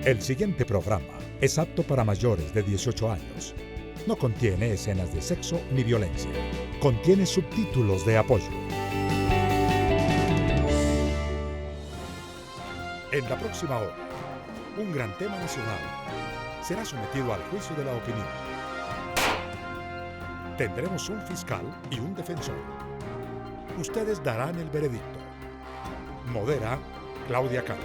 El siguiente programa es apto para mayores de 18 años. No contiene escenas de sexo ni violencia. Contiene subtítulos de apoyo. En la próxima hora, un gran tema nacional será sometido al juicio de la opinión. Tendremos un fiscal y un defensor. Ustedes darán el veredicto. Modera Claudia Cano.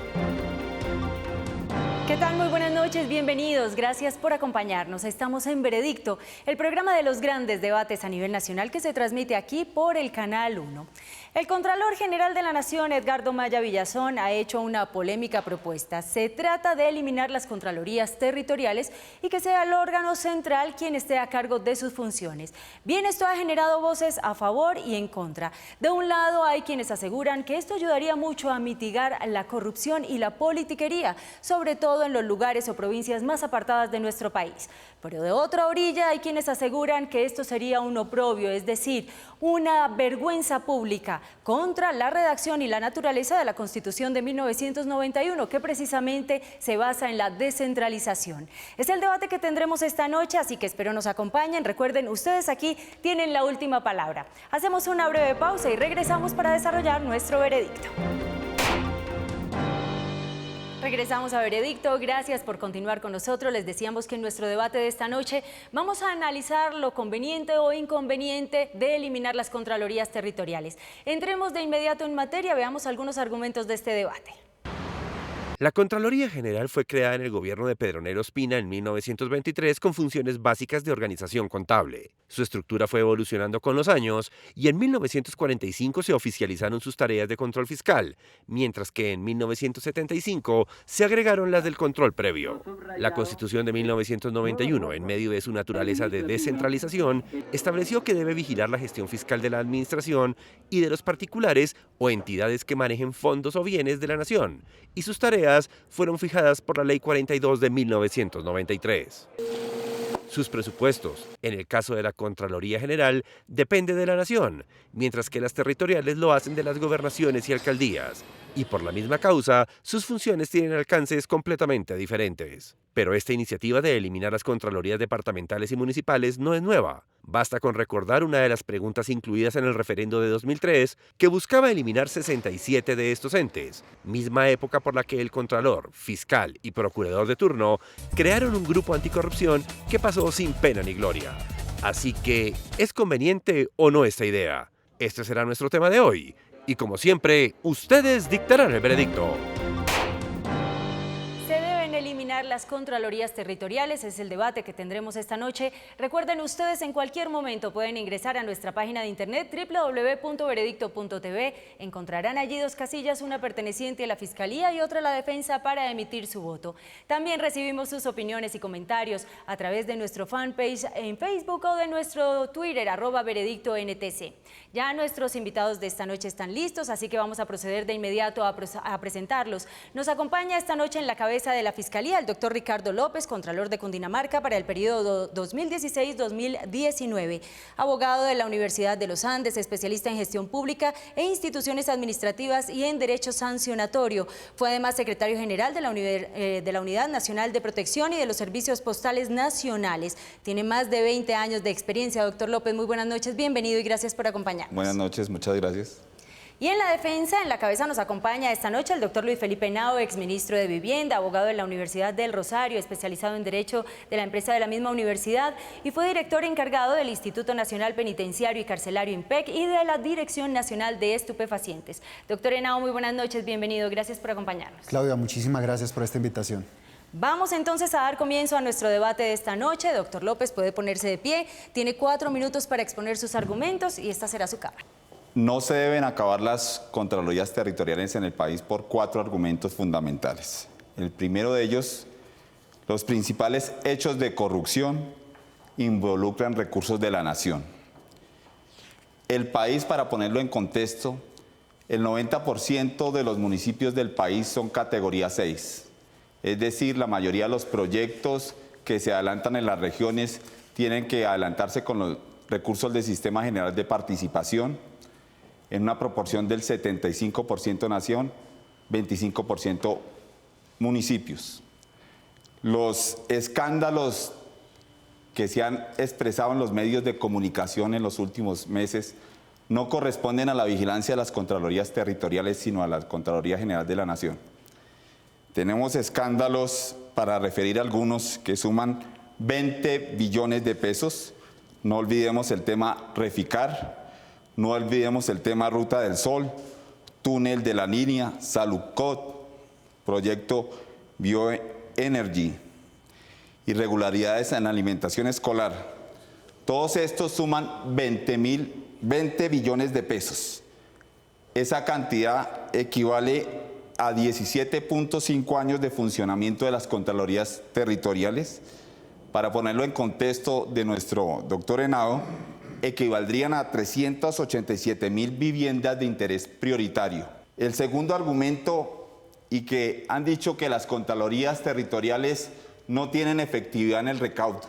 ¿Qué tal? Muy buenas noches, bienvenidos. Gracias por acompañarnos. Estamos en Veredicto, el programa de los grandes debates a nivel nacional que se transmite aquí por el Canal 1. El Contralor General de la Nación, Edgardo Maya Villazón, ha hecho una polémica propuesta. Se trata de eliminar las contralorías territoriales y que sea el órgano central quien esté a cargo de sus funciones. Bien, esto ha generado voces a favor y en contra. De un lado hay quienes aseguran que esto ayudaría mucho a mitigar la corrupción y la politiquería, sobre todo en los lugares o provincias más apartadas de nuestro país. Pero de otra orilla hay quienes aseguran que esto sería un oprobio, es decir, una vergüenza pública contra la redacción y la naturaleza de la Constitución de 1991, que precisamente se basa en la descentralización. Es el debate que tendremos esta noche, así que espero nos acompañen. Recuerden, ustedes aquí tienen la última palabra. Hacemos una breve pausa y regresamos para desarrollar nuestro veredicto. Regresamos a Veredicto, gracias por continuar con nosotros. Les decíamos que en nuestro debate de esta noche vamos a analizar lo conveniente o inconveniente de eliminar las contralorías territoriales. Entremos de inmediato en materia, veamos algunos argumentos de este debate. La Contraloría General fue creada en el gobierno de Pedronero Ospina en 1923 con funciones básicas de organización contable. Su estructura fue evolucionando con los años y en 1945 se oficializaron sus tareas de control fiscal, mientras que en 1975 se agregaron las del control previo. La Constitución de 1991, en medio de su naturaleza de descentralización, estableció que debe vigilar la gestión fiscal de la administración y de los particulares o entidades que manejen fondos o bienes de la nación, y sus tareas fueron fijadas por la Ley 42 de 1993. Sus presupuestos, en el caso de la Contraloría General, depende de la Nación, mientras que las territoriales lo hacen de las gobernaciones y alcaldías, y por la misma causa, sus funciones tienen alcances completamente diferentes. Pero esta iniciativa de eliminar las Contralorías departamentales y municipales no es nueva. Basta con recordar una de las preguntas incluidas en el referendo de 2003, que buscaba eliminar 67 de estos entes, misma época por la que el Contralor, Fiscal y Procurador de turno crearon un grupo anticorrupción que pasó sin pena ni gloria. Así que, ¿es conveniente o no esta idea? Este será nuestro tema de hoy. Y como siempre, ustedes dictarán el veredicto. Las contralorías territoriales es el debate que tendremos esta noche. Recuerden, ustedes en cualquier momento pueden ingresar a nuestra página de internet www.veredicto.tv. Encontrarán allí dos casillas, una perteneciente a la Fiscalía y otra a la Defensa, para emitir su voto. También recibimos sus opiniones y comentarios a través de nuestro fanpage en Facebook o de nuestro Twitter, @veredictontc. Ya nuestros invitados de esta noche están listos, así que vamos a proceder de inmediato a presentarlos. Nos acompaña esta noche en la cabeza de la Fiscalía el doctor Ricardo López, Contralor de Cundinamarca para el periodo 2016-2019, abogado de la Universidad de los Andes, especialista en gestión pública e instituciones administrativas y en derecho sancionatorio. Fue además secretario general de la Unidad Nacional de Protección y de los Servicios Postales Nacionales. Tiene más de 20 años de experiencia. Doctor López, muy buenas noches, bienvenido y gracias por acompañarnos. Buenas noches, muchas gracias. Y en la defensa, en la cabeza nos acompaña esta noche el doctor Luis Felipe Henao, exministro de Vivienda, abogado de la Universidad del Rosario, especializado en Derecho de la empresa de la misma universidad y fue director encargado del Instituto Nacional Penitenciario y Carcelario INPEC y de la Dirección Nacional de Estupefacientes. Doctor Henao, muy buenas noches, bienvenido, gracias por acompañarnos. Claudia, muchísimas gracias por esta invitación. Vamos entonces a dar comienzo a nuestro debate de esta noche. Doctor López puede ponerse de pie, tiene 4 minutos para exponer sus argumentos y esta será su cámara. No se deben acabar las contralorías territoriales en el país por 4 argumentos fundamentales. El primero de ellos, los principales hechos de corrupción involucran recursos de la nación. El país, para ponerlo en contexto, el 90% de los municipios del país son categoría 6. Es decir, la mayoría de los proyectos que se adelantan en las regiones tienen que adelantarse con los recursos del Sistema General de Participación, en una proporción del 75% nación, 25% municipios. Los escándalos que se han expresado en los medios de comunicación en los últimos meses no corresponden a la vigilancia de las Contralorías Territoriales, sino a la Contraloría General de la Nación. Tenemos escándalos, para referir algunos, que suman 20 billones de pesos. No olvidemos el tema Reficar, no olvidemos el tema Ruta del Sol, Túnel de la Línea, Saludcot, Proyecto Bioenergy, irregularidades en alimentación escolar. Todos estos suman 20 billones de pesos. Esa cantidad equivale a 17.5 años de funcionamiento de las Contralorías Territoriales. Para ponerlo en contexto de nuestro doctor Henao, equivaldrían a 387.000 viviendas de interés prioritario. El segundo argumento, y que han dicho que las Contralorías Territoriales no tienen efectividad en el recaudo.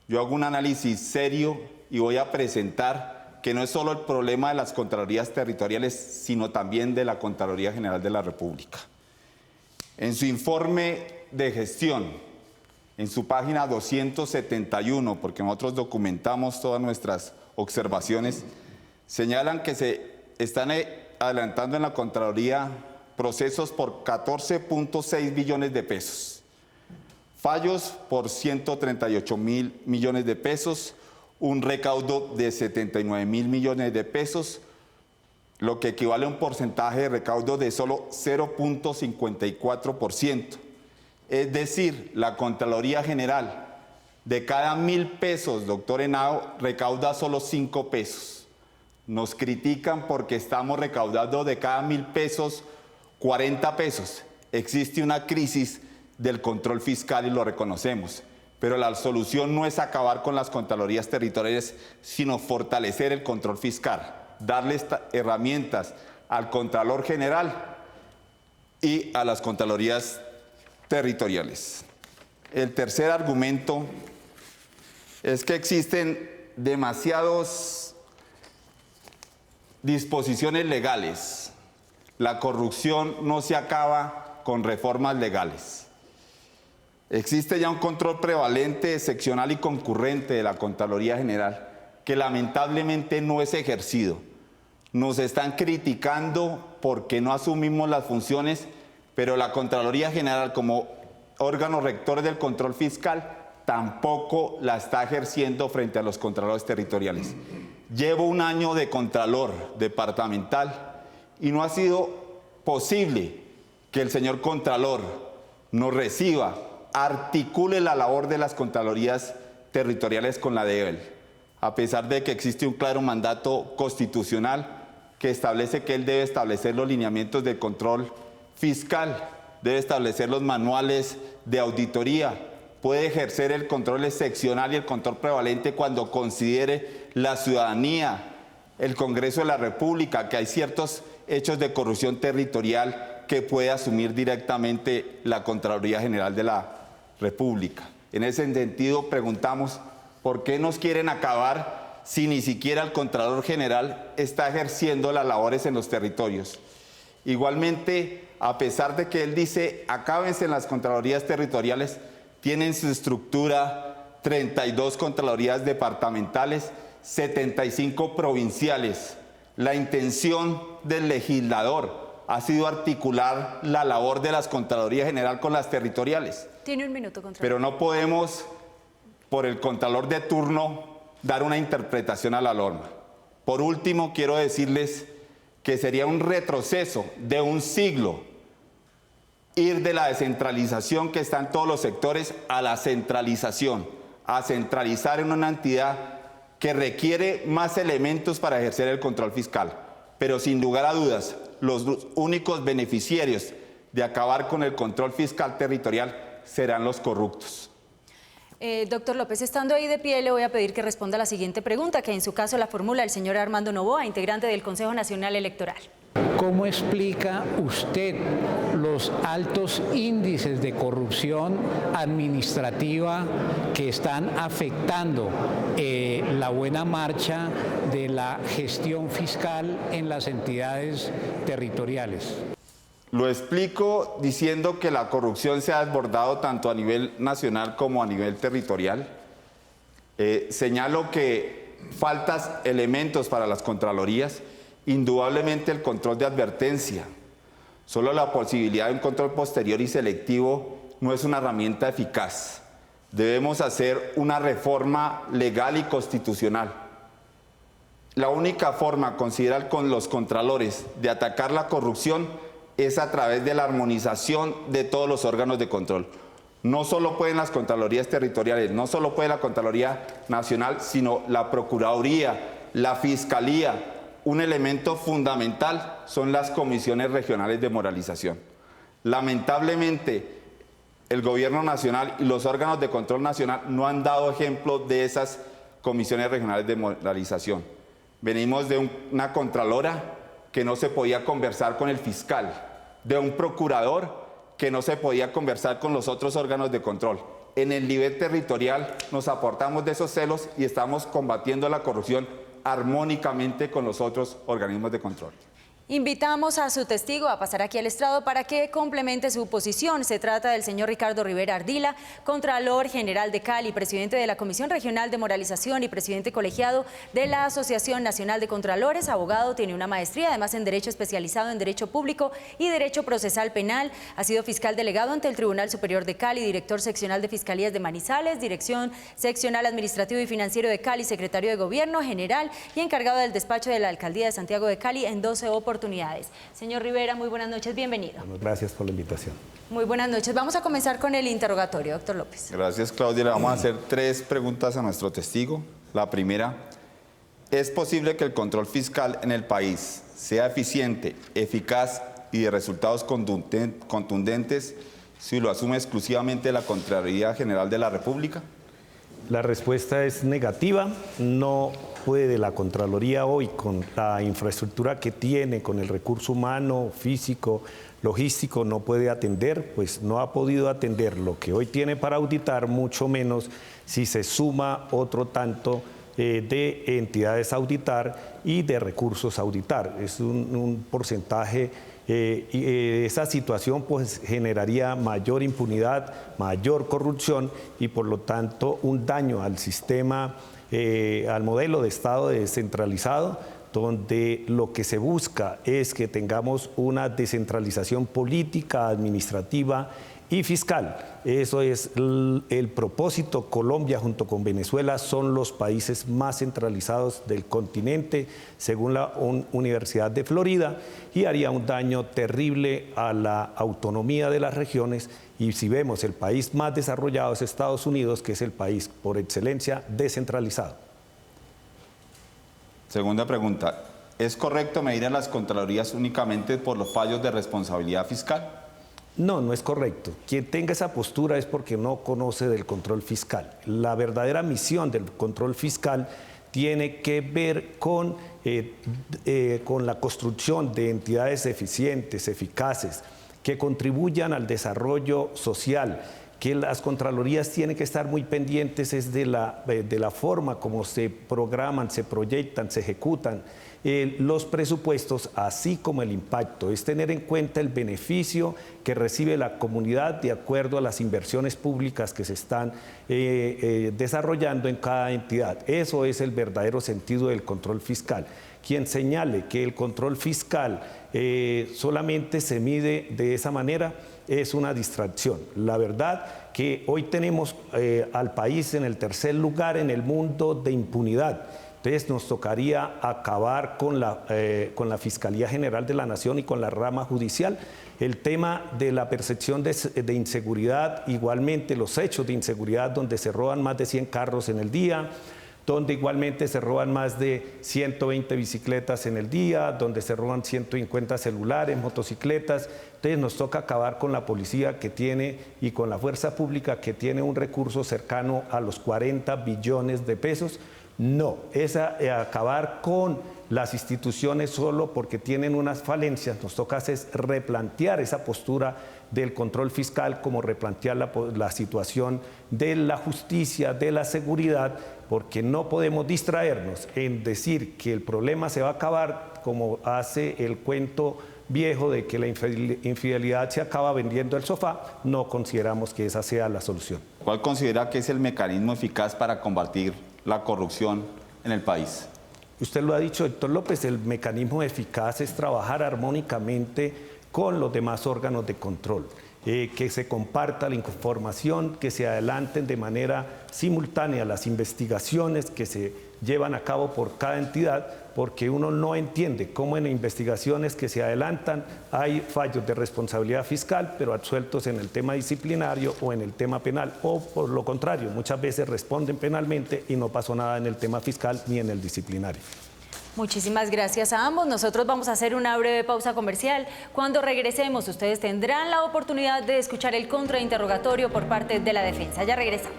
Yo hago un análisis serio y voy a presentar que no es solo el problema de las Contralorías Territoriales, sino también de la Contraloría General de la República. En su informe de gestión, en su página 271, porque nosotros documentamos todas nuestras observaciones, señalan que se están adelantando en la Contraloría procesos por 14.6 billones de pesos, fallos por 138.000 millones de pesos, un recaudo de 79.000 millones de pesos, lo que equivale a un porcentaje de recaudo de solo 0.54%. Es decir, la Contraloría General, de cada 1.000 pesos, doctor Henao, recauda solo 5 pesos. Nos critican porque estamos recaudando de cada 1.000 pesos 40 pesos. Existe una crisis del control fiscal y lo reconocemos, pero la solución no es acabar con las Contralorías Territoriales, sino fortalecer el control fiscal, darle herramientas al Contralor General y a las Contralorías Territoriales. El tercer argumento es que existen demasiadas disposiciones legales. La corrupción no se acaba con reformas legales. Existe ya un control prevalente, seccional y concurrente de la Contraloría General que lamentablemente no es ejercido. Nos están criticando porque no asumimos las funciones, pero la Contraloría General, como órgano rector del control fiscal, tampoco la está ejerciendo frente a los contralores territoriales. Llevo un año de contralor departamental y no ha sido posible que el señor contralor nos reciba, articule la labor de las Contralorías Territoriales con la de él, a pesar de que existe un claro mandato constitucional que establece que él debe establecer los lineamientos de control fiscal, debe establecer los manuales de auditoría, puede ejercer el control excepcional y el control prevalente cuando considere la ciudadanía, el Congreso de la República, que hay ciertos hechos de corrupción territorial que puede asumir directamente la Contraloría General de la República. En ese sentido, preguntamos, ¿por qué nos quieren acabar si ni siquiera el Contralor General está ejerciendo las labores en los territorios? Igualmente, a pesar de que él dice, acábense en las Contralorías Territoriales, tienen su estructura 32 Contralorías departamentales, 75 provinciales. La intención del legislador ha sido articular la labor de las Contralorías General con las territoriales. Tiene un minuto, Contralor. Pero no podemos, por el Contralor de turno, dar una interpretación a la norma. Por último, quiero decirles que sería un retroceso de un siglo ir de la descentralización que está en todos los sectores a la centralización, a centralizar en una entidad que requiere más elementos para ejercer el control fiscal. Pero sin lugar a dudas, los únicos beneficiarios de acabar con el control fiscal territorial serán los corruptos. Doctor López, estando ahí de pie, le voy a pedir que responda a la siguiente pregunta, que en su caso la formula el señor Armando Noboa, integrante del Consejo Nacional Electoral. ¿Cómo explica usted los altos índices de corrupción administrativa que están afectando la buena marcha de la gestión fiscal en las entidades territoriales? Lo explico diciendo que la corrupción se ha desbordado tanto a nivel nacional como a nivel territorial. Señalo que faltas elementos para las contralorías, indudablemente el control de advertencia. Solo la posibilidad de un control posterior y selectivo no es una herramienta eficaz. Debemos hacer una reforma legal y constitucional. La única forma, considerar con los contralores, de atacar la corrupción es a través de la armonización de todos los órganos de control. No solo pueden las contralorías territoriales, no solo puede la Contraloría Nacional, sino la Procuraduría, la Fiscalía. Un elemento fundamental son las comisiones regionales de moralización. Lamentablemente, el Gobierno Nacional y los órganos de control nacional no han dado ejemplo de esas comisiones regionales de moralización. Venimos de una contralora que no se podía conversar con el fiscal, de un procurador que no se podía conversar con los otros órganos de control. En el nivel territorial nos aportamos de esos celos y estamos combatiendo la corrupción armónicamente con los otros organismos de control. Invitamos a su testigo a pasar aquí al estrado para que complemente su posición. Se trata del señor Ricardo Rivera Ardila, Contralor General de Cali, presidente de la Comisión Regional de Moralización y presidente colegiado de la Asociación Nacional de Contralores. Abogado, tiene una maestría, además en Derecho especializado en Derecho Público y Derecho Procesal Penal. Ha sido fiscal delegado ante el Tribunal Superior de Cali, director seccional de Fiscalías de Manizales, dirección seccional administrativo y financiero de Cali, secretario de Gobierno General y encargado del despacho de la Alcaldía de Santiago de Cali en 12 oportunidades. Señor Rivera, muy buenas noches, bienvenido. Bueno, gracias por la invitación. Muy buenas noches. Vamos a comenzar con el interrogatorio, doctor López. Gracias, Claudia. Le vamos a hacer 3 preguntas a nuestro testigo. La primera, ¿es posible que el control fiscal en el país sea eficiente, eficaz y de resultados contundentes si lo asume exclusivamente la Contraloría General de la República? La respuesta es negativa. No puede la Contraloría hoy, con la infraestructura que tiene, con el recurso humano, físico, logístico, no puede atender, pues no ha podido atender lo que hoy tiene para auditar, mucho menos si se suma otro tanto de entidades a auditar y de recursos a auditar. Es un porcentaje. Esa situación pues generaría mayor impunidad, mayor corrupción y por lo tanto un daño al sistema, al modelo de Estado descentralizado, donde lo que se busca es que tengamos una descentralización política, administrativa y fiscal. Eso es el propósito. Colombia junto con Venezuela son los países más centralizados del continente, según la Universidad de Florida, y haría un daño terrible a la autonomía de las regiones. Y si vemos, el país más desarrollado es Estados Unidos, que es el país por excelencia descentralizado. Segunda pregunta, ¿es correcto medir a las contralorías únicamente por los fallos de responsabilidad fiscal? No, no es correcto. Quien tenga esa postura es porque no conoce del control fiscal. La verdadera misión del control fiscal tiene que ver con la construcción de entidades eficientes, eficaces, que contribuyan al desarrollo social, que las contralorías tienen que estar muy pendientes es de la forma como se programan, se proyectan, se ejecutan los presupuestos, así como el impacto. Es tener en cuenta el beneficio que recibe la comunidad de acuerdo a las inversiones públicas que se están desarrollando en cada entidad. Eso es el verdadero sentido del control fiscal. Quien señale que el control fiscal solamente se mide de esa manera es una distracción. La verdad que hoy tenemos al país en el tercer lugar en el mundo de impunidad. Entonces nos tocaría acabar con la Fiscalía General de la Nación y con la rama judicial. El tema de la percepción de inseguridad, igualmente los hechos de inseguridad donde se roban más de 100 carros en el día, donde igualmente se roban más de 120 bicicletas en el día, donde se roban 150 celulares, motocicletas. Entonces nos toca acabar con la policía que tiene y con la fuerza pública que tiene un recurso cercano a los 40 billones de pesos. No, es acabar con las instituciones solo porque tienen unas falencias. Nos toca es replantear esa postura del control fiscal, como replantear la situación de la justicia, de la seguridad, porque no podemos distraernos en decir que el problema se va a acabar, como hace el cuento viejo de que la infidelidad se acaba vendiendo el sofá, no consideramos que esa sea la solución. ¿Cuál considera que es el mecanismo eficaz para combatir la corrupción en el país? Usted lo ha dicho, doctor López, el mecanismo eficaz es trabajar armónicamente con los demás órganos de control, que se comparta la información, que se adelanten de manera simultánea las investigaciones que se llevan a cabo por cada entidad, porque uno no entiende cómo en investigaciones que se adelantan hay fallos de responsabilidad fiscal, pero absueltos en el tema disciplinario o en el tema penal, o por lo contrario, muchas veces responden penalmente y no pasó nada en el tema fiscal ni en el disciplinario. Muchísimas gracias a ambos. Nosotros vamos a hacer una breve pausa comercial. Cuando regresemos, ustedes tendrán la oportunidad de escuchar el contrainterrogatorio por parte de la defensa. Ya regresamos.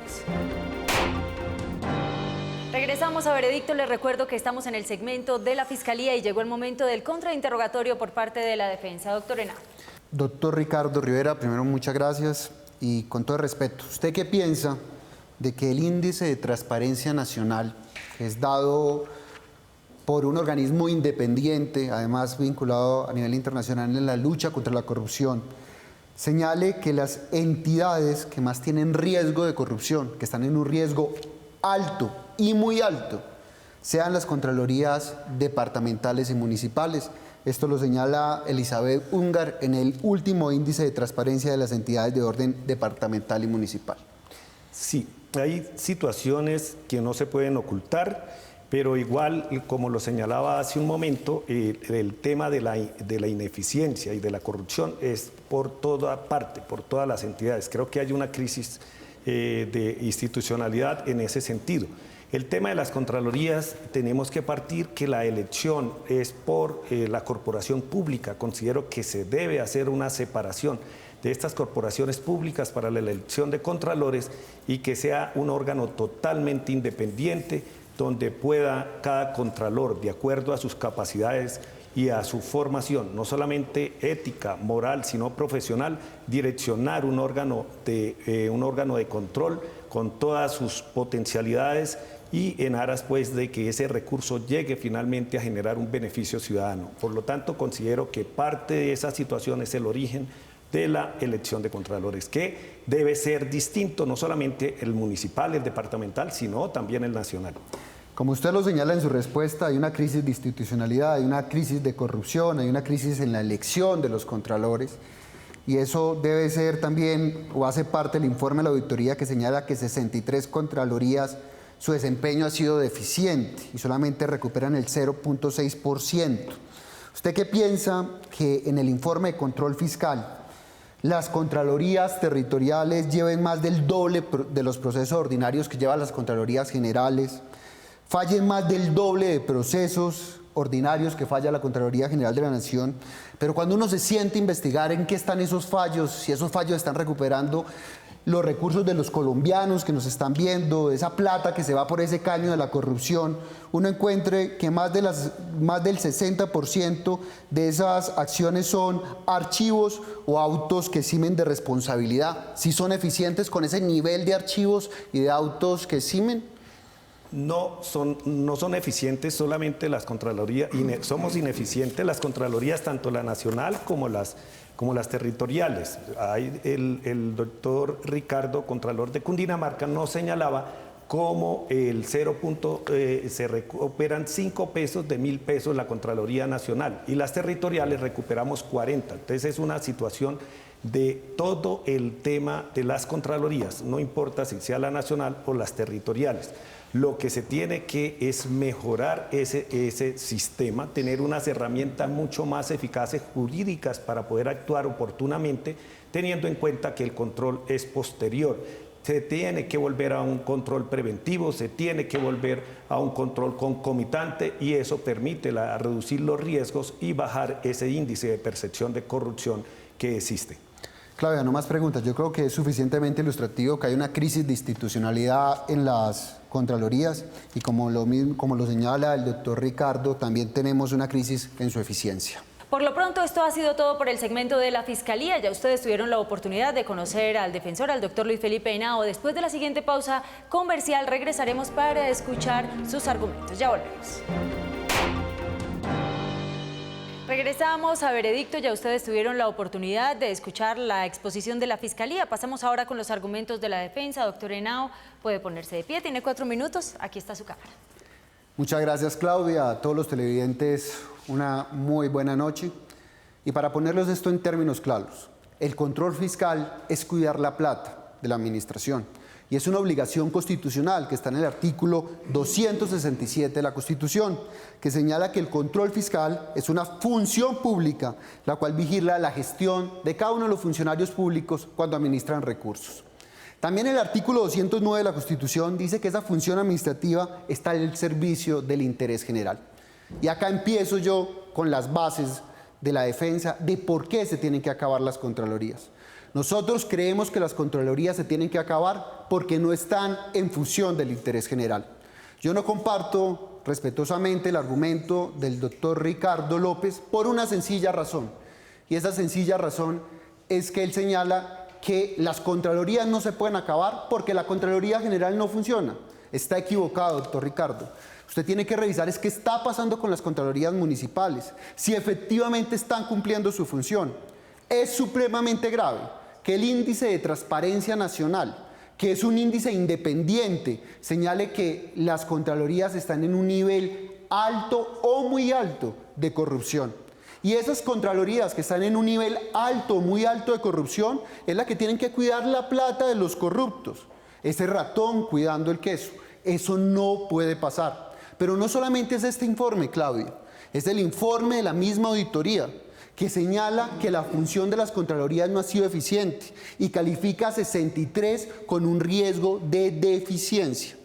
Regresamos a Veredicto. Les recuerdo que estamos en el segmento de la Fiscalía y llegó el momento del contrainterrogatorio por parte de la defensa. Doctor Henao. Doctor Ricardo Rivera, primero muchas gracias y con todo respeto, ¿usted qué piensa de que el índice de transparencia nacional, que es dado por un organismo independiente, además vinculado a nivel internacional en la lucha contra la corrupción, señale que las entidades que más tienen riesgo de corrupción, que están en un riesgo alto y muy alto, sean las contralorías departamentales y municipales? Esto lo señala Elizabeth Ungar en el último índice de transparencia de las entidades de orden departamental y municipal. Sí, hay situaciones que no se pueden ocultar, pero igual, como lo señalaba hace un momento, el tema de la ineficiencia y de la corrupción es por toda parte, por todas las entidades. Creo que hay una crisis de institucionalidad en ese sentido. El tema de las contralorías, tenemos que partir que la elección es por la corporación pública. Considero que se debe hacer una separación de estas corporaciones públicas para la elección de contralores y que sea un órgano totalmente independiente, donde pueda cada contralor, de acuerdo a sus capacidades y a su formación, no solamente ética, moral, sino profesional, direccionar un órgano de control con todas sus potencialidades y en aras pues de que ese recurso llegue finalmente a generar un beneficio ciudadano. Por lo tanto, considero que parte de esa situación es el origen de la elección de contralores, que debe ser distinto, no solamente el municipal, el departamental, sino también el nacional. Como usted lo señala en su respuesta, hay una crisis de institucionalidad, hay una crisis de corrupción, hay una crisis en la elección de los contralores, y eso debe ser también, o hace parte del informe de la auditoría que señala que 63 contralorías, su desempeño ha sido deficiente y solamente recuperan el 0.6%. ¿Usted qué piensa que en el informe de control fiscal las contralorías territoriales lleven más del doble de los procesos ordinarios que llevan las contralorías generales, fallen más del doble de procesos ordinarios que falla la Contraloría General de la Nación, pero cuando uno se siente a investigar en qué están esos fallos, si esos fallos están recuperando los recursos de los colombianos que nos están viendo, esa plata que se va por ese caño de la corrupción, uno encuentre que más del 60% de esas acciones son archivos o autos que eximen de responsabilidad. ¿Sí son eficientes con ese nivel de archivos y de autos que eximen? No son eficientes solamente las contralorías, somos ineficientes las contralorías, tanto la nacional como las territoriales. El doctor Ricardo, contralor de Cundinamarca, nos señalaba cómo se recuperan 5 pesos de 1.000 pesos la Contraloría Nacional y las territoriales recuperamos 40. Entonces es una situación de todo el tema de las contralorías, no importa si sea la nacional o las territoriales. Lo que se tiene que es mejorar ese sistema, tener unas herramientas mucho más eficaces jurídicas para poder actuar oportunamente, teniendo en cuenta que el control es posterior. Se tiene que volver a un control preventivo, se tiene que volver a un control concomitante y eso permite reducir los riesgos y bajar ese índice de percepción de corrupción que existe. Claudia, no más preguntas. Yo creo que es suficientemente ilustrativo que hay una crisis de institucionalidad en las contralorías y como lo señala el doctor Ricardo, también tenemos una crisis en su eficiencia. Por lo pronto, esto ha sido todo por el segmento de la Fiscalía. Ya ustedes tuvieron la oportunidad de conocer al defensor, al doctor Luis Felipe Henao. Después de la siguiente pausa comercial, regresaremos para escuchar sus argumentos. Ya volvemos. Regresamos a Veredicto, ya ustedes tuvieron la oportunidad de escuchar la exposición de la Fiscalía. Pasamos ahora con los argumentos de la defensa. Doctor Henao, puede ponerse de pie, tiene 4 minutos, aquí está su cámara. Muchas gracias, Claudia, a todos los televidentes una muy buena noche. Y para ponerles esto en términos claros, el control fiscal es cuidar la plata de la administración y es una obligación constitucional que está en el artículo 267 de la Constitución, que señala que el control fiscal es una función pública, la cual vigila la gestión de cada uno de los funcionarios públicos cuando administran recursos. También el artículo 209 de la Constitución dice que esa función administrativa está al servicio del interés general. Y acá empiezo yo con las bases de la defensa de por qué se tienen que acabar las contralorías. Nosotros creemos que las contralorías se tienen que acabar porque no están en función del interés general. Yo no comparto respetuosamente el argumento del doctor Ricardo López por una sencilla razón. Y esa sencilla razón es que él señala que las contralorías no se pueden acabar porque la Contraloría General no funciona. Está equivocado, doctor Ricardo. Usted tiene que revisar es qué está pasando con las contralorías municipales, si efectivamente están cumpliendo su función. Es supremamente grave que el índice de transparencia nacional, que es un índice independiente, señale que las contralorías están en un nivel alto o muy alto de corrupción. Y esas contralorías que están en un nivel alto o muy alto de corrupción es la que tienen que cuidar la plata de los corruptos. Ese ratón cuidando el queso. Eso no puede pasar. Pero no solamente es este informe, Claudia, es el informe de la misma auditoría que señala que la función de las contralorías no ha sido eficiente y califica a 63 con un riesgo de deficiencia.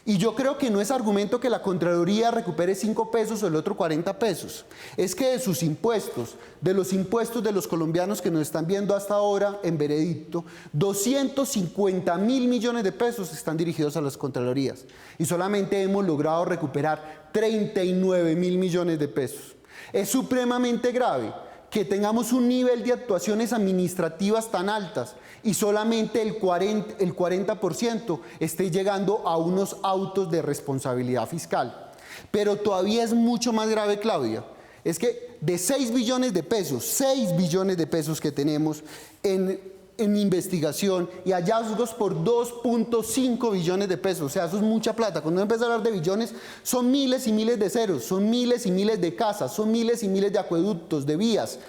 Y yo creo que no es argumento que la Contraloría recupere 5 pesos o el otro 40 pesos. Es que de sus impuestos, de los impuestos de los colombianos que nos están viendo hasta ahora en Veredicto, 250.000 millones de pesos están dirigidos a las Contralorías. Y solamente hemos logrado recuperar 39.000 millones de pesos. Es supremamente grave que tengamos un nivel de actuaciones administrativas tan altas y solamente el 40% esté llegando a unos autos de responsabilidad fiscal. Pero todavía es mucho más grave, Claudia, es que de 6 billones de pesos que tenemos en investigación y hallazgos por 2.5 billones de pesos, o sea, eso es mucha plata. Cuando uno empieza a hablar de billones, son miles y miles de ceros, son miles y miles de casas, son miles y miles de acueductos, de vías.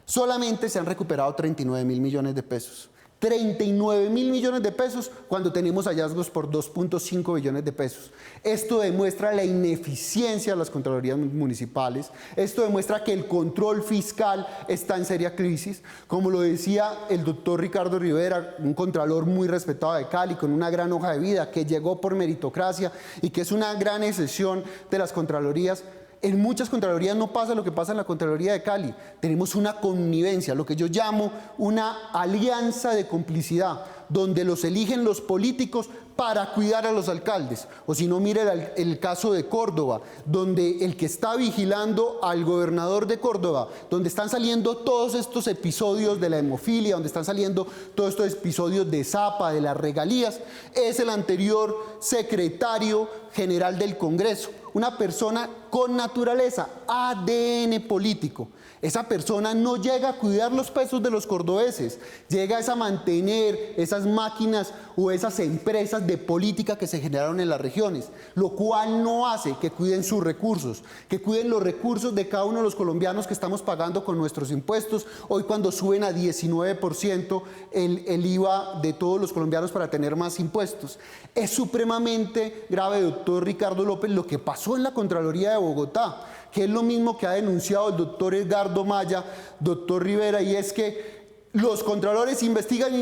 Solamente se han recuperado 39.000 millones de pesos. 39.000 millones de pesos cuando tenemos hallazgos por 2.5 billones de pesos. Esto demuestra la ineficiencia de las contralorías municipales, esto demuestra que el control fiscal está en seria crisis. Como lo decía el doctor Ricardo Rivera, un contralor muy respetado de Cali, con una gran hoja de vida, que llegó por meritocracia y que es una gran excepción de las contralorías. En muchas contralorías no pasa lo que pasa en la Contraloría de Cali. Tenemos una connivencia, lo que yo llamo una alianza de complicidad, donde los eligen los políticos para cuidar a los alcaldes. O si no, mire el caso de Córdoba, donde el que está vigilando al gobernador de Córdoba, donde están saliendo todos estos episodios de la hemofilia, donde están saliendo todos estos episodios de Zapa, de las regalías, es el anterior secretario general del Congreso. Una persona con naturaleza, ADN político. Esa persona no llega a cuidar los pesos de los cordobeses, llega a mantener esas máquinas o esas empresas de política que se generaron en las regiones, lo cual no hace que cuiden sus recursos, que cuiden los recursos de cada uno de los colombianos que estamos pagando con nuestros impuestos. Hoy, cuando suben a 19% el IVA de todos los colombianos para tener más impuestos. Es supremamente grave, doctor Ricardo López, lo que pasó en la Contraloría de Bogotá, que es lo mismo que ha denunciado el doctor Edgardo Maya, doctor Rivera, y es que los contralores investigan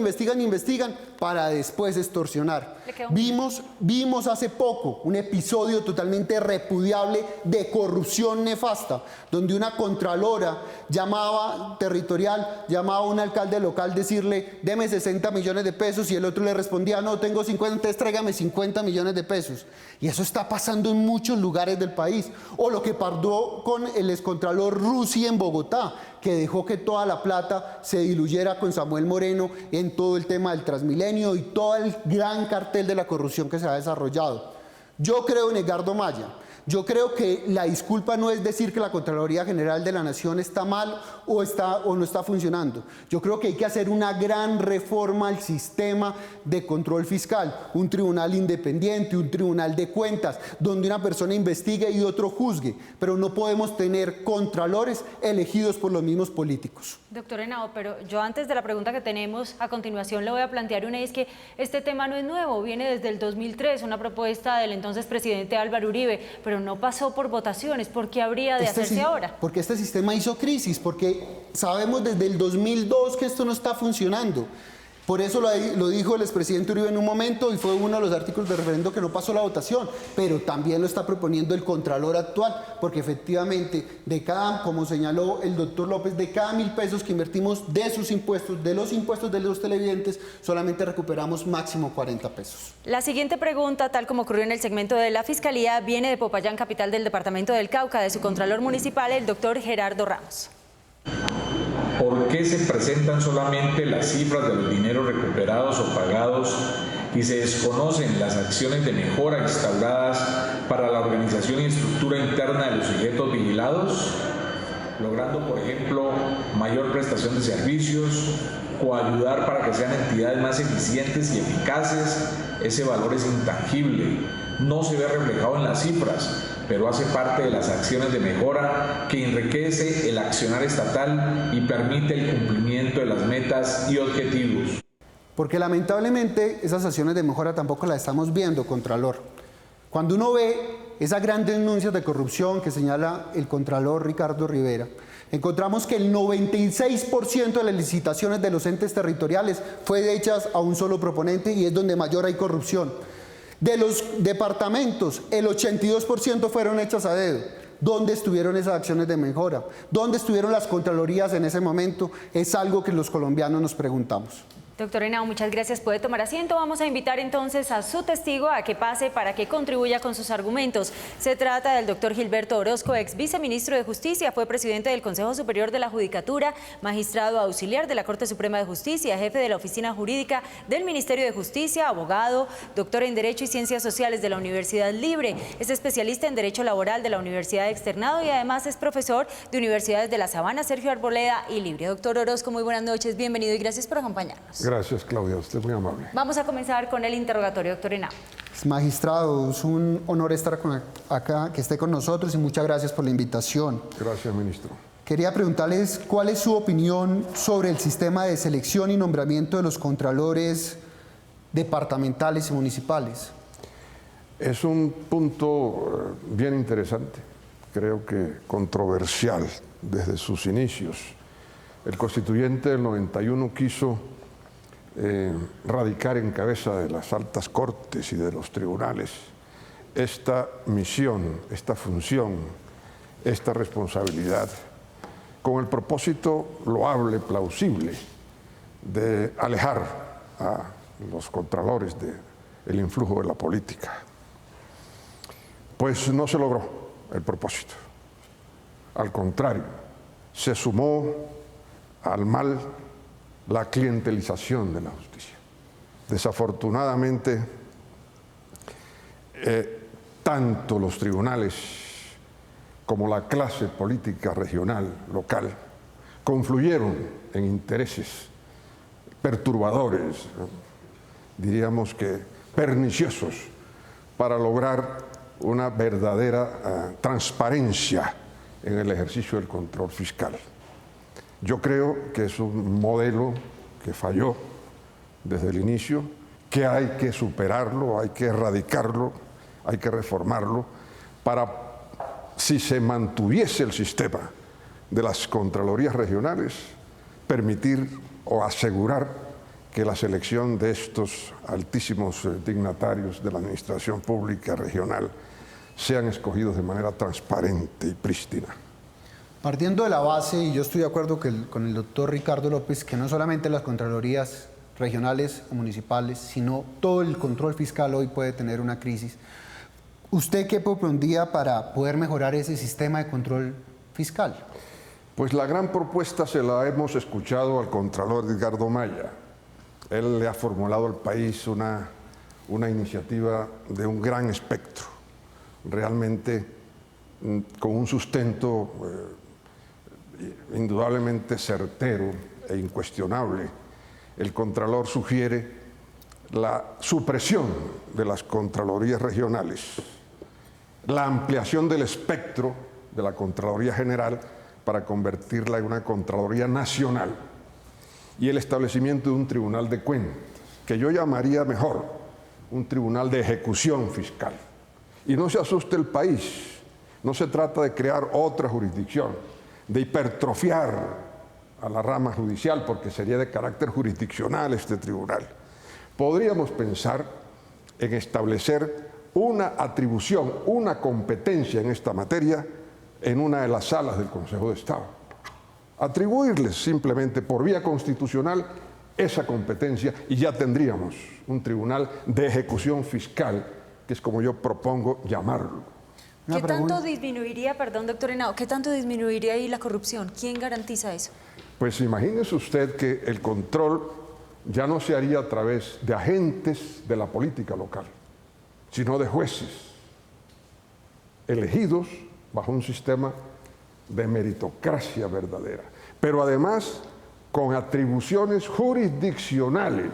para después extorsionar. Vimos hace poco un episodio totalmente repudiable de corrupción nefasta, donde una contralora llamaba a un alcalde local decirle, deme 60 millones de pesos, y el otro le respondía, no, tengo 50, entonces tráigame 50 millones de pesos. Y eso está pasando en muchos lugares del país. O lo que pasó con el excontralor Rusi en Bogotá, que dejó que toda la plata se diluyera con Samuel Moreno en todo el tema del Transmilenio y todo el gran cartel de la corrupción que se ha desarrollado. Yo creo en Edgardo Maya. Yo creo que la disculpa no es decir que la Contraloría General de la Nación está mal o no está funcionando. Yo creo que hay que hacer una gran reforma al sistema de control fiscal, un tribunal independiente, un tribunal de cuentas, donde una persona investigue y otro juzgue, pero no podemos tener contralores elegidos por los mismos políticos. Doctor Henao, pero yo antes de la pregunta que tenemos a continuación le voy a plantear una, y es que este tema no es nuevo, viene desde el 2003, una propuesta del entonces presidente Álvaro Uribe, pero no pasó por votaciones. ¿Por qué habría de hacerse ahora? Porque este sistema hizo crisis, porque sabemos desde el 2002 que esto no está funcionando. Por eso lo dijo el expresidente Uribe en un momento y fue uno de los artículos de referendo que no pasó la votación, pero también lo está proponiendo el Contralor actual, porque efectivamente, como señaló el doctor López, de cada 1.000 pesos que invertimos de sus impuestos, de los impuestos de los televidentes, solamente recuperamos máximo 40 pesos. La siguiente pregunta, tal como ocurrió en el segmento de la Fiscalía, viene de Popayán, capital del departamento del Cauca, de su Contralor Municipal, el doctor Gerardo Ramos. ¿Por qué se presentan solamente las cifras de los dineros recuperados o pagados y se desconocen las acciones de mejora instauradas para la organización y estructura interna de los sujetos vigilados? Logrando, por ejemplo, mayor prestación de servicios o ayudar para que sean entidades más eficientes y eficaces. Ese valor es intangible, no se ve reflejado en las cifras, pero hace parte de las acciones de mejora que enriquece el accionar estatal y permite el cumplimiento de las metas y objetivos. Porque lamentablemente esas acciones de mejora tampoco las estamos viendo, Contralor. Cuando uno ve esas grandes denuncias de corrupción que señala el Contralor Ricardo Rivera, encontramos que el 96% de las licitaciones de los entes territoriales fue hechas a un solo proponente y es donde mayor hay corrupción. De los departamentos, el 82% fueron hechas a dedo. ¿Dónde estuvieron esas acciones de mejora? ¿Dónde estuvieron las contralorías en ese momento? Es algo que los colombianos nos preguntamos. Doctor Henao, muchas gracias. Puede tomar asiento. Vamos a invitar entonces a su testigo a que pase para que contribuya con sus argumentos. Se trata del doctor Gilberto Orozco, ex viceministro de Justicia, fue presidente del Consejo Superior de la Judicatura, magistrado auxiliar de la Corte Suprema de Justicia, jefe de la Oficina Jurídica del Ministerio de Justicia, abogado, doctor en Derecho y Ciencias Sociales de la Universidad Libre, es especialista en Derecho Laboral de la Universidad Externado y además es profesor de universidades de La Sabana, Sergio Arboleda y Libre. Doctor Orozco, muy buenas noches, bienvenido y gracias por acompañarnos. Gracias, Claudia, usted es muy amable. Vamos a comenzar con el interrogatorio, doctor Henao. Magistrado, es un honor estar acá, que esté con nosotros y muchas gracias por la invitación. Gracias, ministro. Quería preguntarles cuál es su opinión sobre el sistema de selección y nombramiento de los contralores departamentales y municipales. Es un punto bien interesante, creo que controversial desde sus inicios. El constituyente del 91 quiso radicar en cabeza de las altas cortes y de los tribunales esta misión, esta función, esta responsabilidad, con el propósito loable, plausible, de alejar a los contralores del influjo de la política. Pues no se logró el propósito. Al contrario, se sumó al mal la clientelización de la justicia. Desafortunadamente, tanto los tribunales como la clase política regional, local, confluyeron en intereses perturbadores, diríamos que perniciosos, para lograr una verdadera transparencia en el ejercicio del control fiscal. Yo creo que es un modelo que falló desde el inicio, que hay que superarlo, hay que erradicarlo, hay que reformarlo para, si se mantuviese el sistema de las contralorías regionales, permitir o asegurar que la selección de estos altísimos dignatarios de la administración pública regional sean escogidos de manera transparente y prístina. Partiendo de la base, y yo estoy de acuerdo con el doctor Ricardo López, que no solamente las contralorías regionales o municipales, sino todo el control fiscal hoy puede tener una crisis. ¿Usted qué propondría para poder mejorar ese sistema de control fiscal? Pues la gran propuesta se la hemos escuchado al Contralor Edgardo Maya. Él le ha formulado al país una iniciativa de un gran espectro. Realmente con un sustento indudablemente certero e incuestionable. El Contralor sugiere la supresión de las Contralorías regionales, la ampliación del espectro de la Contraloría General para convertirla en una Contraloría Nacional y el establecimiento de un Tribunal de Cuentas, que yo llamaría mejor un Tribunal de Ejecución Fiscal. Y no se asuste el país, no se trata de crear otra jurisdicción, de hipertrofiar a la rama judicial, porque sería de carácter jurisdiccional este tribunal. Podríamos pensar en establecer una atribución, una competencia en esta materia en una de las salas del Consejo de Estado. Atribuirles simplemente por vía constitucional esa competencia y ya tendríamos un tribunal de ejecución fiscal, que es como yo propongo llamarlo. ¿Qué tanto disminuiría, perdón, doctor Henao, qué tanto disminuiría ahí la corrupción? ¿Quién garantiza eso? Pues imagínese usted que el control ya no se haría a través de agentes de la política local, sino de jueces elegidos bajo un sistema de meritocracia verdadera, pero además con atribuciones jurisdiccionales,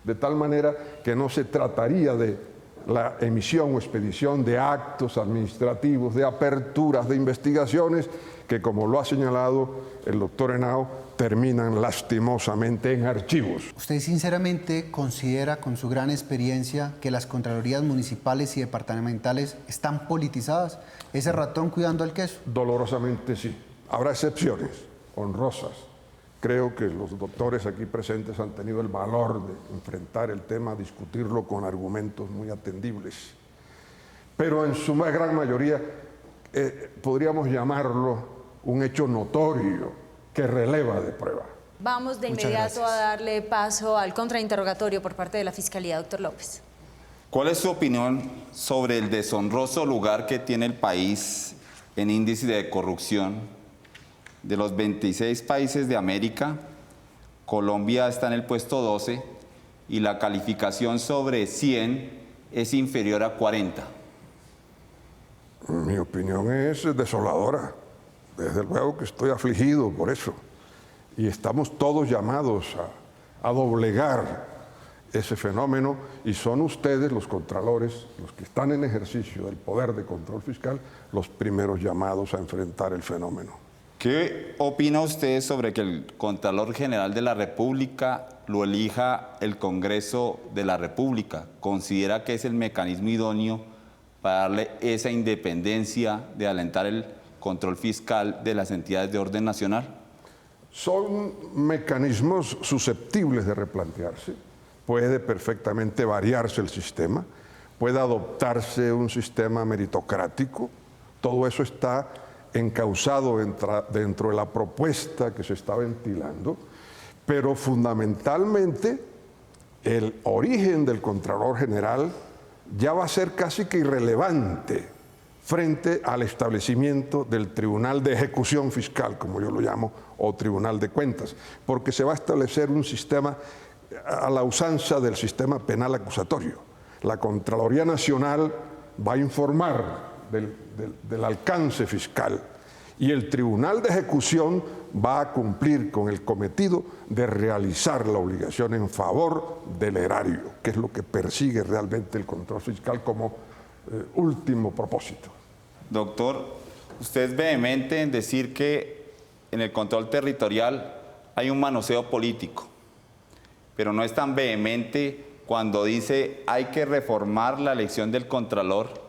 de tal manera que no se trataría de la emisión o expedición de actos administrativos, de aperturas, de investigaciones, que como lo ha señalado el doctor Henao, terminan lastimosamente en archivos. ¿Usted sinceramente considera, con su gran experiencia, que las contralorías municipales y departamentales están politizadas? ¿Ese ratón cuidando el queso? Dolorosamente sí. Habrá excepciones honrosas. Creo que los doctores aquí presentes han tenido el valor de enfrentar el tema, discutirlo con argumentos muy atendibles. Pero en su gran mayoría podríamos llamarlo un hecho notorio que releva de prueba. Vamos de inmediato a darle paso al contrainterrogatorio por parte de la Fiscalía, doctor López. ¿Cuál es su opinión sobre el deshonroso lugar que tiene el país en índice de corrupción? De los 26 países de América, Colombia está en el puesto 12 y la calificación sobre 100 es inferior a 40. Mi opinión es desoladora. Desde luego que estoy afligido por eso. Y estamos todos llamados a doblegar ese fenómeno, y son ustedes, los contralores, los que están en ejercicio del poder de control fiscal, los primeros llamados a enfrentar el fenómeno. ¿Qué opina usted sobre que el Contralor General de la República lo elija el Congreso de la República? ¿Considera que es el mecanismo idóneo para darle esa independencia de alentar el control fiscal de las entidades de orden nacional? Son mecanismos susceptibles de replantearse. Puede perfectamente variarse el sistema, puede adoptarse un sistema meritocrático. Todo eso está encauzado dentro de la propuesta que se está ventilando, pero fundamentalmente el origen del Contralor General ya va a ser casi que irrelevante frente al establecimiento del Tribunal de Ejecución Fiscal, como yo lo llamo, o Tribunal de Cuentas, porque se va a establecer un sistema a la usanza del sistema penal acusatorio. La Contraloría Nacional va a informar del alcance fiscal y el Tribunal de Ejecución va a cumplir con el cometido de realizar la obligación en favor del erario, que es lo que persigue realmente el control fiscal como último propósito. Doctor, usted es vehemente en decir que en el control territorial hay un manoseo político, pero no es tan vehemente cuando dice hay que reformar la elección del Contralor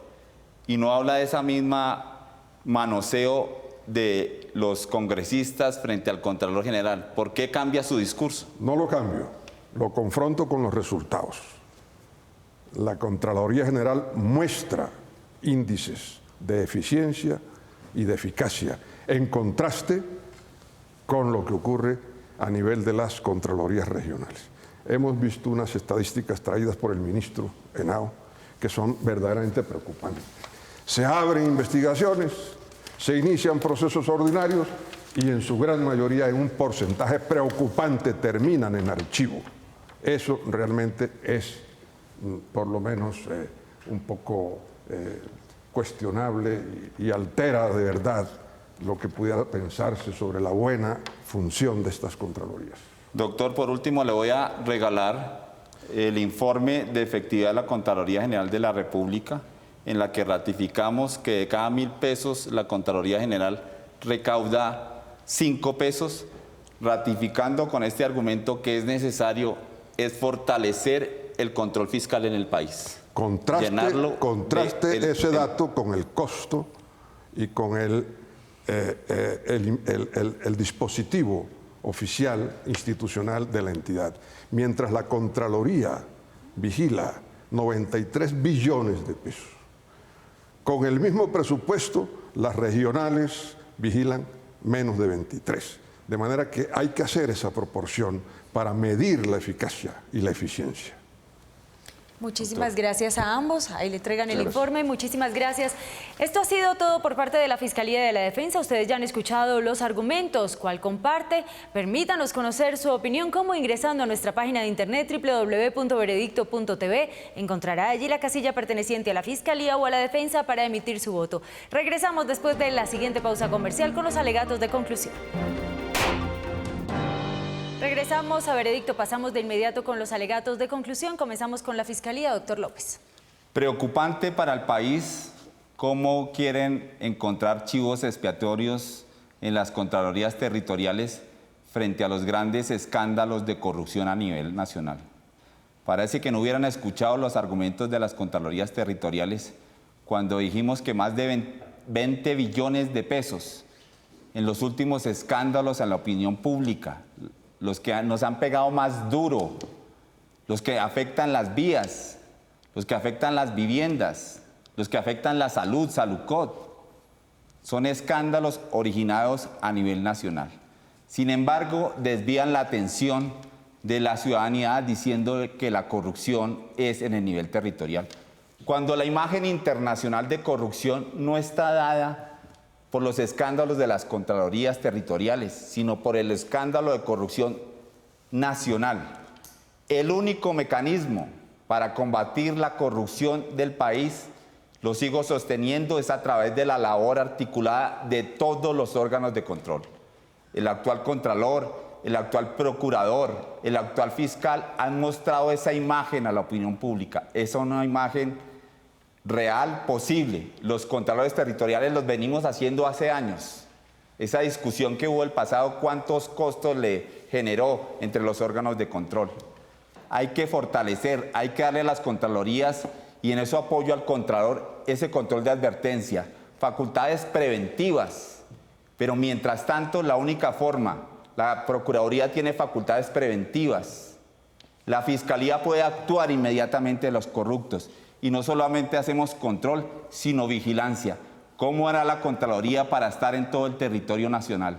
y no habla de esa misma manoseo de los congresistas frente al Contralor General. ¿Por qué cambia su discurso? No lo cambio, lo confronto con los resultados. La Contraloría General muestra índices de eficiencia y de eficacia, en contraste con lo que ocurre a nivel de las Contralorías regionales. Hemos visto unas estadísticas traídas por el ministro Henao que son verdaderamente preocupantes. Se abren investigaciones, se inician procesos ordinarios y en su gran mayoría, en un porcentaje preocupante, terminan en archivo. Eso realmente es, por lo menos, un poco cuestionable y altera de verdad lo que pudiera pensarse sobre la buena función de estas contralorías. Doctor, por último le voy a regalar el informe de efectividad de la Contraloría General de la República, en la que ratificamos que de cada 1.000 pesos la Contraloría General recauda 5 pesos, ratificando con este argumento que es necesario fortalecer el control fiscal en el país. Contraste ese dato con el costo y con el dispositivo oficial institucional de la entidad. Mientras la Contraloría vigila 93 billones de pesos, con el mismo presupuesto las regionales vigilan menos de 23. De manera que hay que hacer esa proporción para medir la eficacia y la eficiencia. Muchísimas gracias a ambos. Ahí le entregan el informe. Muchísimas gracias. Esto ha sido todo por parte de la Fiscalía de la Defensa. Ustedes ya han escuchado los argumentos. ¿Cuál comparte? Permítanos conocer su opinión como ingresando a nuestra página de internet www.veredicto.tv. Encontrará allí la casilla perteneciente a la Fiscalía o a la Defensa para emitir su voto. Regresamos después de la siguiente pausa comercial con los alegatos de conclusión. Regresamos a Veredicto, pasamos de inmediato con los alegatos de conclusión. Comenzamos con la Fiscalía, doctor López. Preocupante para el país cómo quieren encontrar chivos expiatorios en las contralorías territoriales frente a los grandes escándalos de corrupción a nivel nacional. Parece que no hubieran escuchado los argumentos de las contralorías territoriales cuando dijimos que más de 20 billones de pesos en los últimos escándalos en la opinión pública, los que nos han pegado más duro, los que afectan las vías, los que afectan las viviendas, los que afectan la salud, Saludcot, son escándalos originados a nivel nacional. Sin embargo, desvían la atención de la ciudadanía diciendo que la corrupción es en el nivel territorial, cuando la imagen internacional de corrupción no está dada por los escándalos de las contralorías territoriales, sino por el escándalo de corrupción nacional. El único mecanismo para combatir la corrupción del país, lo sigo sosteniendo, es a través de la labor articulada de todos los órganos de control. El actual Contralor, el actual Procurador, el actual Fiscal han mostrado esa imagen a la opinión pública. Esa es una imagen real, posible. Los contralores territoriales los venimos haciendo hace años. Esa discusión que hubo el pasado, ¿cuántos costos le generó entre los órganos de control? Hay que fortalecer, hay que darle a las contralorías, y en eso apoyo al Contralor, ese control de advertencia, facultades preventivas. Pero mientras tanto, la única forma, la Procuraduría tiene facultades preventivas. La Fiscalía puede actuar inmediatamente de los corruptos. Y no solamente hacemos control, sino vigilancia. ¿Cómo hará la Contraloría para estar en todo el territorio nacional?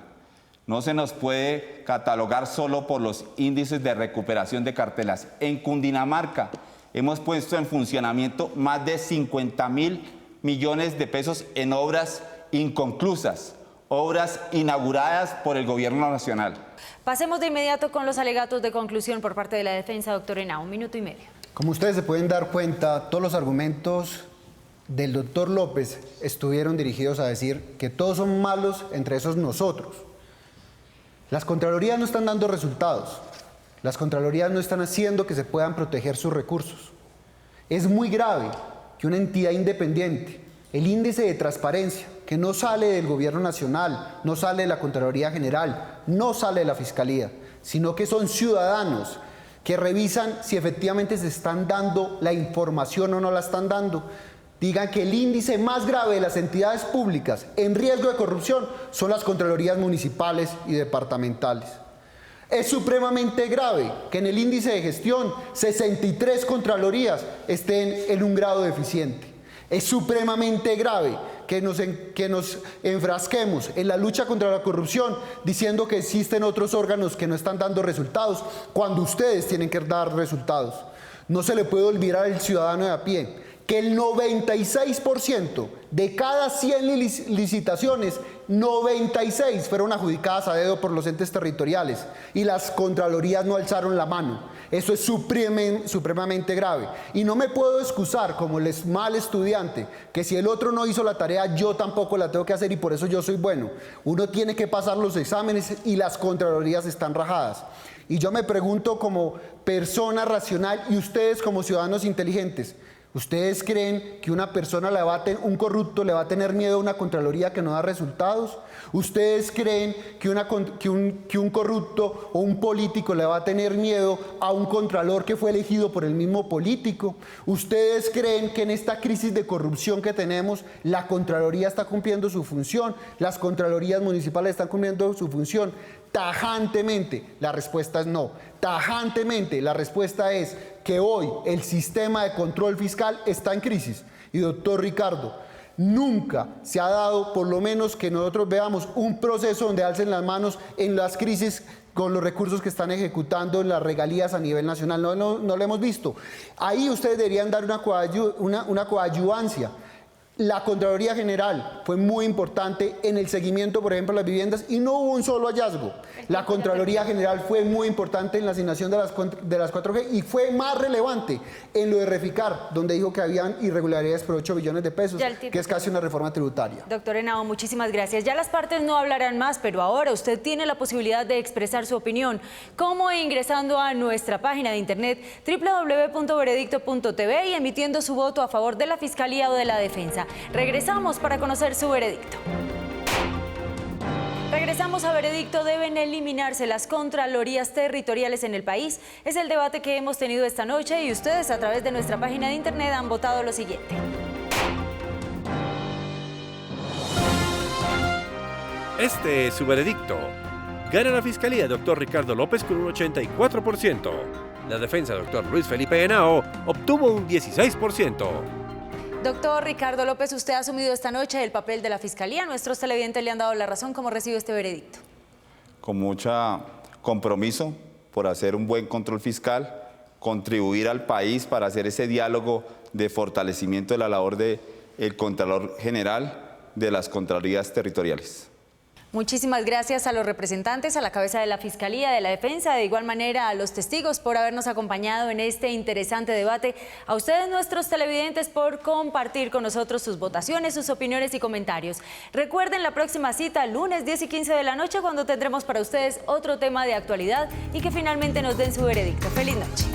No se nos puede catalogar solo por los índices de recuperación de cartelas. En Cundinamarca hemos puesto en funcionamiento más de 50.000 millones de pesos en obras inconclusas, obras inauguradas por el Gobierno Nacional. Pasemos de inmediato con los alegatos de conclusión por parte de la Defensa, doctor Henao. 1 minuto y medio. Como ustedes se pueden dar cuenta, todos los argumentos del doctor López estuvieron dirigidos a decir que todos son malos, entre esos nosotros. Las Contralorías no están dando resultados. Las Contralorías no están haciendo que se puedan proteger sus recursos. Es muy grave que una entidad independiente, el índice de transparencia, que no sale del Gobierno Nacional, no sale de la Contraloría General, no sale de la Fiscalía, sino que son ciudadanos que revisan si efectivamente se están dando la información o no la están dando, digan que el índice más grave de las entidades públicas en riesgo de corrupción son las contralorías municipales y departamentales. Es supremamente grave que en el índice de gestión 63 contralorías estén en un grado deficiente. Es supremamente grave que nos enfrasquemos en la lucha contra la corrupción diciendo que existen otros órganos que no están dando resultados cuando ustedes tienen que dar resultados. No se le puede olvidar al ciudadano de a pie que el 96% de cada 100 licitaciones, 96 fueron adjudicadas a dedo por los entes territoriales y las contralorías no alzaron la mano. Eso es supremamente grave. Y no me puedo excusar como el mal estudiante, que si el otro no hizo la tarea, yo tampoco la tengo que hacer y por eso yo soy bueno. Uno tiene que pasar los exámenes y las contralorías están rajadas. Y yo me pregunto como persona racional y ustedes como ciudadanos inteligentes, ¿ustedes creen que una persona un corrupto le va a tener miedo a una contraloría que no da resultados? ¿Ustedes creen que un corrupto o un político le va a tener miedo a un contralor que fue elegido por el mismo político? ¿Ustedes creen que en esta crisis de corrupción que tenemos, la Contraloría está cumpliendo su función? ¿Las contralorías municipales están cumpliendo su función? Tajantemente, la respuesta es no. Tajantemente, la respuesta es que hoy el sistema de control fiscal está en crisis. Y doctor Ricardo, nunca se ha dado, por lo menos que nosotros veamos, un proceso donde alcen las manos en las crisis con los recursos que están ejecutando en las regalías a nivel nacional. No lo hemos visto. Ahí ustedes deberían dar una coadyuvancia. La Contraloría General fue muy importante en el seguimiento, por ejemplo, de las viviendas y no hubo un solo hallazgo. La Contraloría General fue muy importante en la asignación de las 4G y fue más relevante en lo de Reficar, donde dijo que habían irregularidades por 8 billones de pesos, que es casi una reforma tributaria. Doctor Henao, muchísimas gracias. Ya las partes no hablarán más, pero ahora usted tiene la posibilidad de expresar su opinión. ¿Cómo? Ingresando a nuestra página de internet www.veredicto.tv y emitiendo su voto a favor de la Fiscalía o de la Defensa. Regresamos para conocer su veredicto. Regresamos a Veredicto. ¿Deben eliminarse las contralorías territoriales en el país? Es el debate que hemos tenido esta noche y ustedes a través de nuestra página de internet han votado lo siguiente. Este es su veredicto. Gana la Fiscalía, doctor Ricardo López, con un 84%. La defensa, doctor Luis Felipe Henao, obtuvo un 16%. Doctor Ricardo López, usted ha asumido esta noche el papel de la Fiscalía. Nuestros televidentes le han dado la razón. ¿Cómo recibe este veredicto? Con mucho compromiso por hacer un buen control fiscal, contribuir al país para hacer ese diálogo de fortalecimiento de la labor del Contralor General de las Contralorías Territoriales. Muchísimas gracias a los representantes, a la cabeza de la Fiscalía, de la Defensa, de igual manera a los testigos por habernos acompañado en este interesante debate. A ustedes, nuestros televidentes, por compartir con nosotros sus votaciones, sus opiniones y comentarios. Recuerden la próxima cita, lunes 10 y 15 de la noche, cuando tendremos para ustedes otro tema de actualidad y que finalmente nos den su veredicto. ¡Feliz noche!